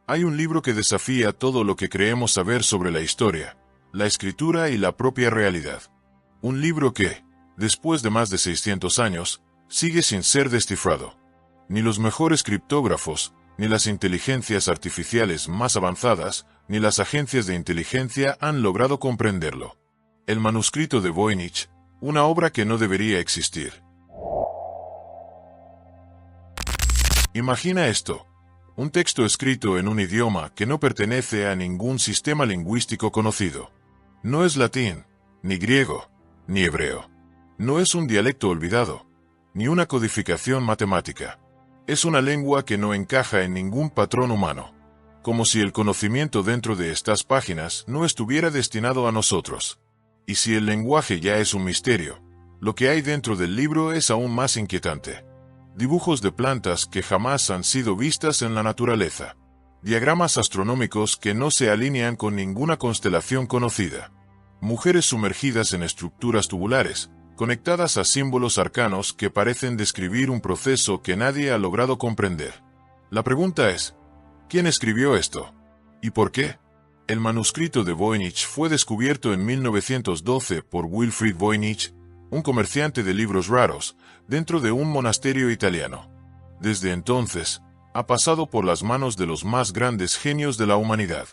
Hay un libro que desafía todo lo que creemos saber sobre la historia, la escritura y la propia realidad. Un libro que, después de más de 600 años, sigue sin ser descifrado. Ni los mejores criptógrafos, ni las inteligencias artificiales más avanzadas, ni las agencias de inteligencia han logrado comprenderlo. El manuscrito de Voynich, una obra que no debería existir. Imagina esto. Un texto escrito en un idioma que no pertenece a ningún sistema lingüístico conocido. No es latín, ni griego, ni hebreo. No es un dialecto olvidado, ni una codificación matemática. Es una lengua que no encaja en ningún patrón humano. Como si el conocimiento dentro de estas páginas no estuviera destinado a nosotros. Y si el lenguaje ya es un misterio, lo que hay dentro del libro es aún más inquietante. Dibujos de plantas que jamás han sido vistas en la naturaleza. Diagramas astronómicos que no se alinean con ninguna constelación conocida. Mujeres sumergidas en estructuras tubulares, conectadas a símbolos arcanos que parecen describir un proceso que nadie ha logrado comprender. La pregunta es, ¿quién escribió esto? ¿Y por qué? El manuscrito de Voynich fue descubierto en 1912 por Wilfrid Voynich, un comerciante de libros raros, dentro de un monasterio italiano. Desde entonces, ha pasado por las manos de los más grandes genios de la humanidad.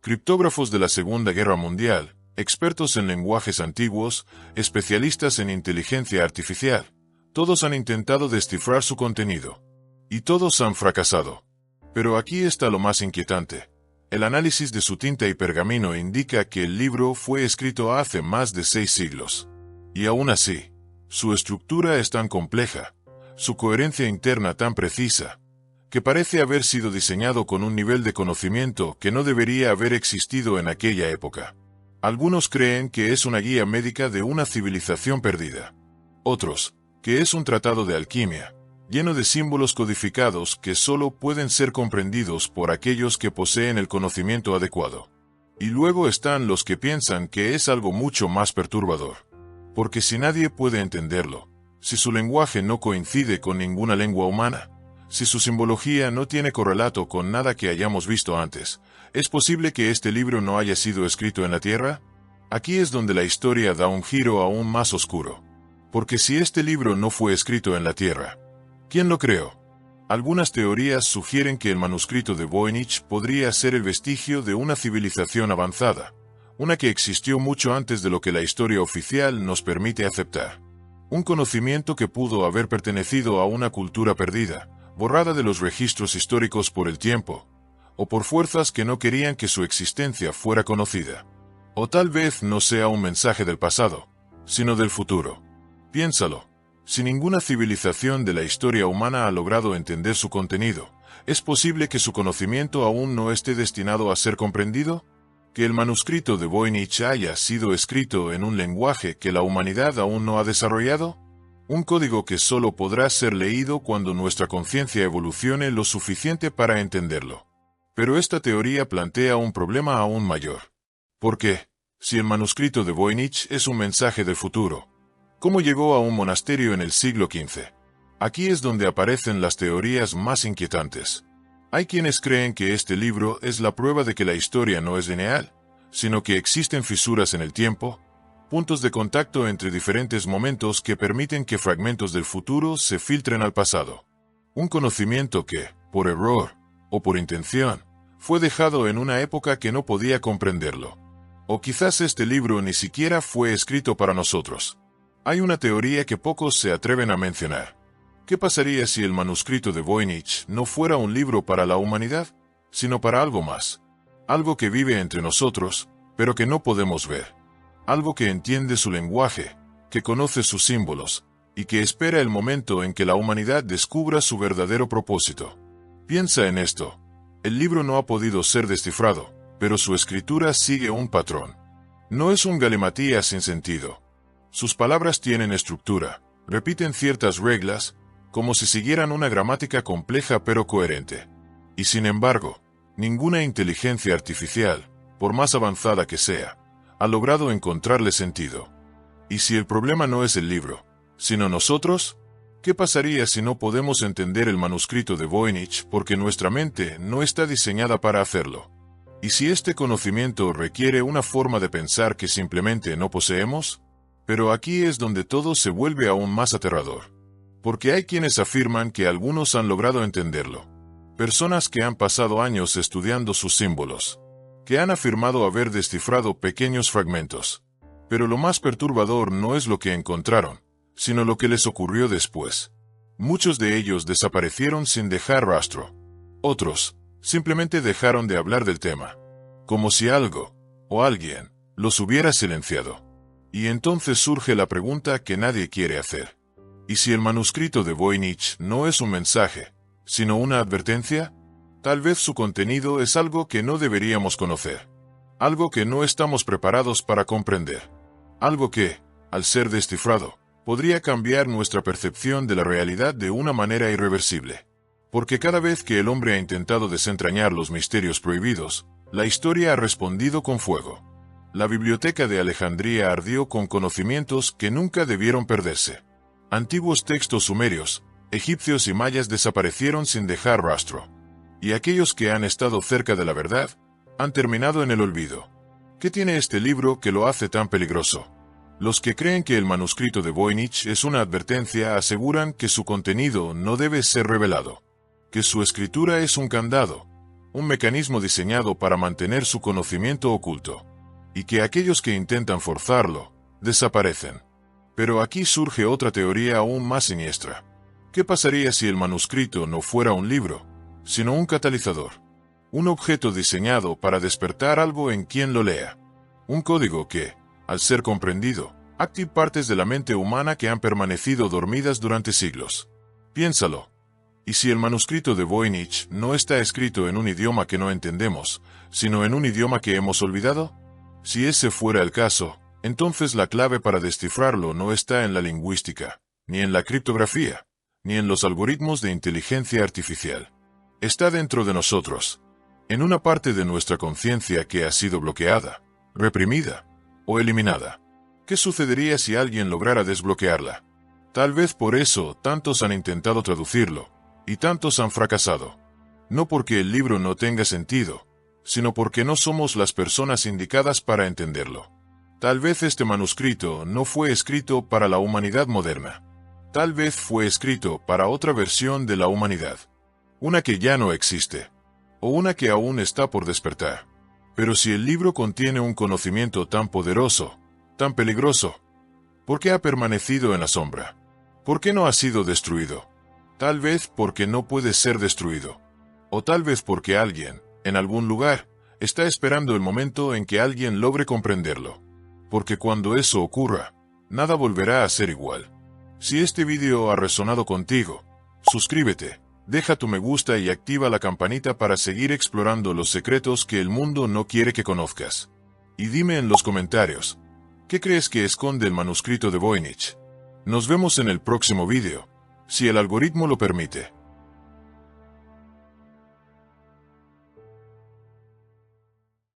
Criptógrafos de la Segunda Guerra Mundial, expertos en lenguajes antiguos, especialistas en inteligencia artificial, todos han intentado descifrar su contenido. Y todos han fracasado. Pero aquí está lo más inquietante. El análisis de su tinta y pergamino indica que el libro fue escrito hace más de 6 siglos. Y aún así, su estructura es tan compleja, su coherencia interna tan precisa, que parece haber sido diseñado con un nivel de conocimiento que no debería haber existido en aquella época. Algunos creen que es una guía médica de una civilización perdida. Otros, que es un tratado de alquimia, lleno de símbolos codificados que solo pueden ser comprendidos por aquellos que poseen el conocimiento adecuado. Y luego están los que piensan que es algo mucho más perturbador. Porque si nadie puede entenderlo, si su lenguaje no coincide con ninguna lengua humana, si su simbología no tiene correlato con nada que hayamos visto antes, ¿es posible que este libro no haya sido escrito en la Tierra? Aquí es donde la historia da un giro aún más oscuro. Porque si este libro no fue escrito en la Tierra, ¿quién lo creó? Algunas teorías sugieren que el manuscrito de Voynich podría ser el vestigio de una civilización avanzada, una que existió mucho antes de lo que la historia oficial nos permite aceptar. Un conocimiento que pudo haber pertenecido a una cultura perdida, borrada de los registros históricos por el tiempo, o por fuerzas que no querían que su existencia fuera conocida. O tal vez no sea un mensaje del pasado, sino del futuro. Piénsalo. Si ninguna civilización de la historia humana ha logrado entender su contenido, ¿es posible que su conocimiento aún no esté destinado a ser comprendido? ¿Que el manuscrito de Voynich haya sido escrito en un lenguaje que la humanidad aún no ha desarrollado? Un código que solo podrá ser leído cuando nuestra conciencia evolucione lo suficiente para entenderlo. Pero esta teoría plantea un problema aún mayor. ¿Por qué? Si el manuscrito de Voynich es un mensaje del futuro, ¿cómo llegó a un monasterio en el siglo XV? Aquí es donde aparecen las teorías más inquietantes. Hay quienes creen que este libro es la prueba de que la historia no es lineal, sino que existen fisuras en el tiempo, puntos de contacto entre diferentes momentos que permiten que fragmentos del futuro se filtren al pasado. Un conocimiento que, por error, o por intención, fue dejado en una época que no podía comprenderlo. O quizás este libro ni siquiera fue escrito para nosotros. Hay una teoría que pocos se atreven a mencionar. ¿Qué pasaría si el manuscrito de Voynich no fuera un libro para la humanidad, sino para algo más? Algo que vive entre nosotros, pero que no podemos ver. Algo que entiende su lenguaje, que conoce sus símbolos, y que espera el momento en que la humanidad descubra su verdadero propósito. Piensa en esto. El libro no ha podido ser descifrado, pero su escritura sigue un patrón. No es un galimatías sin sentido. Sus palabras tienen estructura, repiten ciertas reglas, como si siguieran una gramática compleja pero coherente. Y sin embargo, ninguna inteligencia artificial, por más avanzada que sea, ha logrado encontrarle sentido. Y si el problema no es el libro, sino nosotros, ¿Qué pasaría si no podemos entender el manuscrito de Voynich porque nuestra mente no está diseñada para hacerlo? ¿Y si este conocimiento requiere una forma de pensar que simplemente no poseemos? Pero aquí es donde todo se vuelve aún más aterrador. Porque hay quienes afirman que algunos han logrado entenderlo. Personas que han pasado años estudiando sus símbolos, que han afirmado haber descifrado pequeños fragmentos. Pero lo más perturbador no es lo que encontraron, sino lo que les ocurrió después. Muchos de ellos desaparecieron sin dejar rastro. Otros, simplemente dejaron de hablar del tema, como si algo, o alguien, los hubiera silenciado. Y entonces surge la pregunta que nadie quiere hacer. ¿Y si el manuscrito de Voynich no es un mensaje, sino una advertencia? Tal vez su contenido es algo que no deberíamos conocer. Algo que no estamos preparados para comprender. Algo que, al ser descifrado, podría cambiar nuestra percepción de la realidad de una manera irreversible. Porque cada vez que el hombre ha intentado desentrañar los misterios prohibidos, la historia ha respondido con fuego. La biblioteca de Alejandría ardió con conocimientos que nunca debieron perderse. Antiguos textos sumerios, egipcios y mayas desaparecieron sin dejar rastro. Y aquellos que han estado cerca de la verdad, han terminado en el olvido. ¿Qué tiene este libro que lo hace tan peligroso? Los que creen que el manuscrito de Voynich es una advertencia aseguran que su contenido no debe ser revelado, que su escritura es un candado, un mecanismo diseñado para mantener su conocimiento oculto, y que aquellos que intentan forzarlo, desaparecen. Pero aquí surge otra teoría aún más siniestra. ¿Qué pasaría si el manuscrito no fuera un libro, sino un catalizador? Un objeto diseñado para despertar algo en quien lo lea. Un código que, al ser comprendido, activa partes de la mente humana que han permanecido dormidas durante siglos. Piénsalo. ¿Y si el manuscrito de Voynich no está escrito en un idioma que no entendemos, sino en un idioma que hemos olvidado? Si ese fuera el caso, entonces la clave para descifrarlo no está en la lingüística, ni en la criptografía, ni en los algoritmos de inteligencia artificial. Está dentro de nosotros, en una parte de nuestra conciencia que ha sido bloqueada, reprimida o eliminada. ¿Qué sucedería si alguien lograra desbloquearla? Tal vez por eso tantos han intentado traducirlo, y tantos han fracasado. No porque el libro no tenga sentido, sino porque no somos las personas indicadas para entenderlo. Tal vez este manuscrito no fue escrito para la humanidad moderna. Tal vez fue escrito para otra versión de la humanidad. Una que ya no existe. O una que aún está por despertar. Pero si el libro contiene un conocimiento tan poderoso, tan peligroso, ¿por qué ha permanecido en la sombra? ¿Por qué no ha sido destruido? Tal vez porque no puede ser destruido. O tal vez porque alguien, en algún lugar, está esperando el momento en que alguien logre comprenderlo. Porque cuando eso ocurra, nada volverá a ser igual. Si este vídeo ha resonado contigo, suscríbete, deja tu me gusta y activa la campanita para seguir explorando los secretos que el mundo no quiere que conozcas. Y dime en los comentarios, ¿qué crees que esconde el manuscrito de Voynich? Nos vemos en el próximo vídeo, si el algoritmo lo permite.